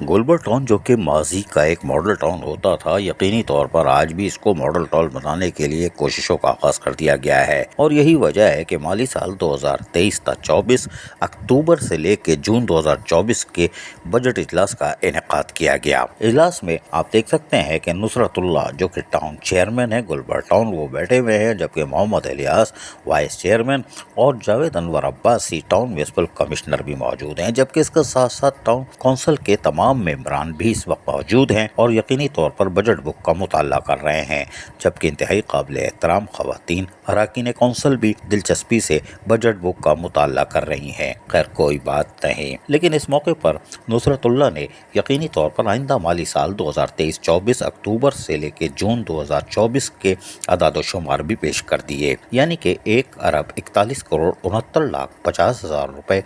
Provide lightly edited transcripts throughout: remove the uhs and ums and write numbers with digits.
Gulberg town جو کہ ماضی کا ایک ماڈل ٹاؤن ہوتا تھا، یقینی طور پر آج بھی اس کو ماڈل ٹاؤن بنانے کے لیے کوششوں کا آغاز کر دیا گیا ہے، اور یہی وجہ ہے کہ مالی سال 2023 تا 24 اکتوبر سے لے کے جون 2024 کے بجٹ اجلاس کا انعقاد کیا گیا۔ اجلاس میں آپ دیکھ سکتے ہیں کہ نصرت اللہ جو کہ ٹاؤن چیئرمین ہے گلبرگ ٹاؤن، وہ بیٹھے ہوئے ہیں، جبکہ محمد الیاس وائس چیئرمین اور جاوید انور عباسی ٹاؤن میونسپل کمشنر بھی موجود ہیں، جبکہ اس کے ساتھ ساتھ ٹاؤن کونسل کے تمام ممبران بھی اس وقت موجود ہیں اور یقینی طور پر بجٹ بک کا مطالعہ کر رہے ہیں، جبکہ انتہائی قابل احترام خواتین اراکین کونسل بھی دلچسپی سے بجٹ بک کا مطالعہ کر رہی ہیں۔ خیر کوئی بات نہیں، لیکن اس موقع پر نصرت اللہ نے یقینی طور پر آئندہ مالی سال 2023-24 اکتوبر سے لے کے جون 2024 کے اعداد و شمار بھی پیش کر دیے، یعنی کہ 1,41,69,50,000 روپے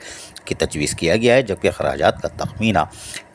کی تجویز کیا گیا ہے، جبکہ اخراجات کا تخمینہ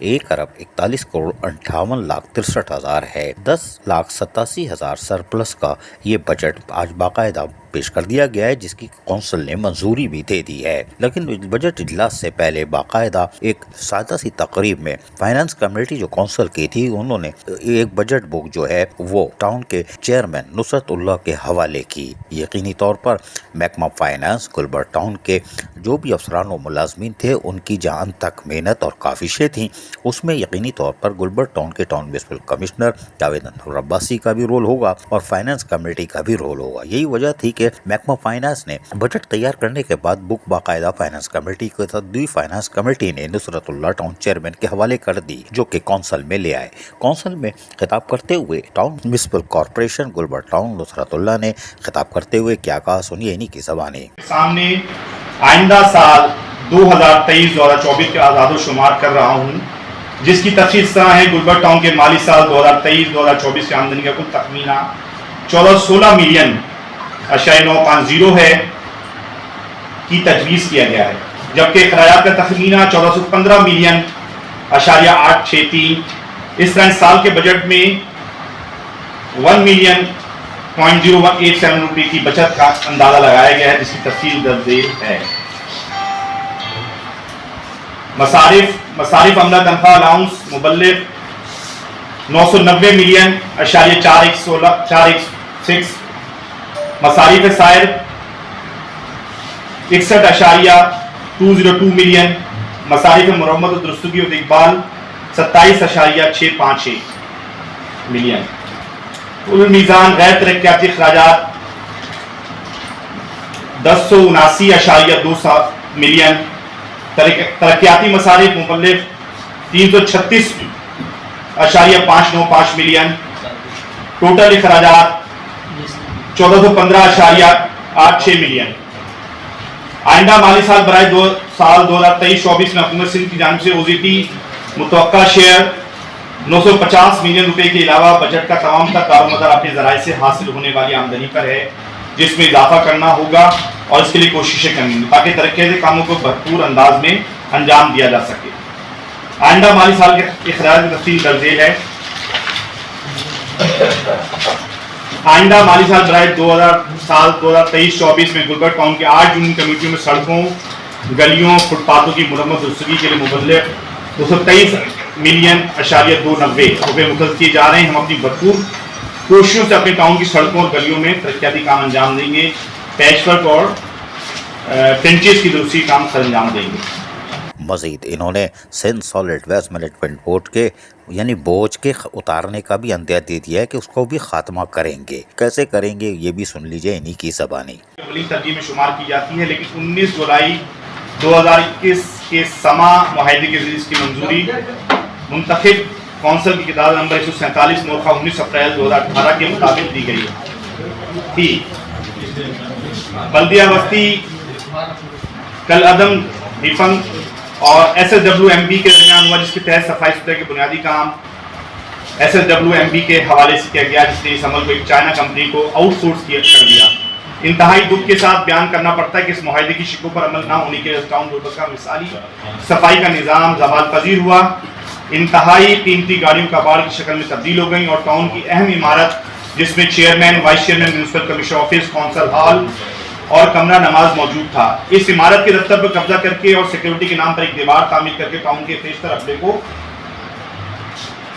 1,41,58,63,000 ہے۔ 10,87,000 سرپلس کا یہ بجٹ آج باقاعدہ پیش کر دیا گیا ہے، جس کی کونسل نے منظوری بھی دے دی ہے، لیکن بجٹ اجلاس سے پہلے باقاعدہ ایک سادہ سی تقریب میں فائنانس کمیٹی جو کونسل کی تھی، انہوں نے ایک بجٹ بک جو ہے وہ ٹاؤن کے چیئرمین نصرت اللہ کے حوالے کی۔ یقینی طور پر محکمہ فائنانس گلبرگ ٹاؤن کے جو بھی افسران و ملازمین تھے، ان کی جہاں تک محنت اور کاوشیں تھیں، اس میں یقینی طور پر گلبرگ ٹاؤن کے ٹاؤن میونسپل کمشنر جاوید انور عباسی کا بھی رول ہوگا اور فائنانس کمیٹی کا بھی رول ہوگا۔ یہی وجہ تھی کہ محکمہ فائنانس نے بجٹ تیار کرنے کے بعد بک باقاعدہ فائنانس کمیٹی کے ساتھ دی، فائنانس کمیٹی نے نصرت اللہ ٹاؤن چیئرمین کے حوالے کر دی، جو کہ کونسل میں لے آئے۔ کونسل میں خطاب کرتے ہوئے town municipal corporation Gulberg town Nusrat Ullah نے خطاب کرتے ہوئے کیا کہا، سنیے انہی کی زبانی۔ سامنے آئندہ سال 2023-2024 کے اعداد و شمار کر رہا ہوں، جس کی تفصیل اس طرح ہے۔ گلبرگ ٹاؤن کے مالی سال 2023-2024 کی آمدنی کا کل تخمینہ 1416,950,000 ہے کی تجویز کیا گیا ہے، جبکہ اخراجات کا تخمینہ 1415,863۔ اس طرح سال کے بجٹ میں 1,000,000.0187 روپے کی بچت کا اندازہ لگایا گیا ہے، جس کی تفصیل درج ذیل ہے۔ مصارف عملہ تنخواہ الاؤنس مبلغ 990,416,416۔ مصارف سائر 61.202 ملین۔ مصارف مرمت و درستگی و دیکھ بھال 27.656 ملین۔ کل میزان غیر ترقیاتی اخراجات 1079.27 ملین۔ ترقیاتی مصارف مبلغ 336.595 ملین۔ ٹوٹل اخراجات 1415.86 ملین۔ آئندہ مالی سال برائے 2023-24 میں حکومت سندھ کی جانب سے OZT متوقع شیئر 950 ملین روپے کے علاوہ بجٹ کا تمام تر دارومدار اپنے ذرائع سے حاصل ہونے والی آمدنی پر ہے، جس میں اضافہ کرنا ہوگا اور اس کے لیے کوششیں کرنی ہیں تاکہ ترقیاتی کاموں کو بھرپور انداز میں انجام دیا جا سکے۔ آئندہ مالی سال کے اخراجات کی تفصیل درج ذیل ہے۔ آئندہ مالی سال برائے 2023-24 میں گلبرگ ٹاؤن کے 8 یونین کمیٹیوں میں سڑکوں، گلیوں، فٹ پاتھوں کی مرمت و درستگی کے لیے مبلغ 223.290 روپے مختص کیے جا رہے ہیں۔ ہم اپنی بھرپور کوششوں سے اپنے ٹاؤن کی سڑکوں اور گلیوں میں ترقیاتی کام انجام دیں گے، پیچ ورک اور ٹرنچز کی درستی کام سر انجام دیں گے۔ مزید انہوں نے Sindh solid waste management board کے یعنی بوجھ کے اتارنے کا بھی اندیہ دے دیا ہے کہ اس کو بھی خاتمہ کریں گے۔ کیسے کریں گے یہ بھی سن لیجئے انہی کی زبانی۔ اولین ترجیح میں شمار کی جاتی ہے، لیکن 19 جولائی 2021 کے سما معاہدے کے ذریعے اس کی منظوری منتخب کونسل کی کتاب نمبر 147 مورخہ 19 اپریل 2018 کے مطابق دی گئی تھی۔ بلدیہ بستی کل عدم ریفنڈ اور SSWMB کے درمیان ہوا، جس کے تحت صفائی ستھرائی کے بنیادی کام SSWMB کے حوالے سے کیا گیا، جس نے اس عمل کو ایک چائنا کمپنی کو آؤٹ سورس کر دیا۔ انتہائی دکھ کے ساتھ بیان کرنا پڑتا ہے کہ اس معاہدے کی شکوں پر عمل نہ ہونے کے ٹاؤن گلبرگ کا مثالی صفائی کا نظام زوال پذیر ہوا۔ انتہائی قیمتی گاڑیوں کا بار کی شکل میں تبدیل ہو گئیں اور ٹاؤن کی اہم عمارت، جس میں chairman, vice chairman, municipal commission office, council hall اور کمرہ نماز موجود تھا۔ اس عمارت کے دفتر پر قبضہ کر کے اور سیکیورٹی کے نام پر ایک دیوار تعمیر کر کے ٹاؤن کے بیشتر عقبے کو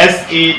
SAAMA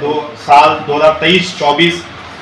2023-24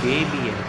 KBS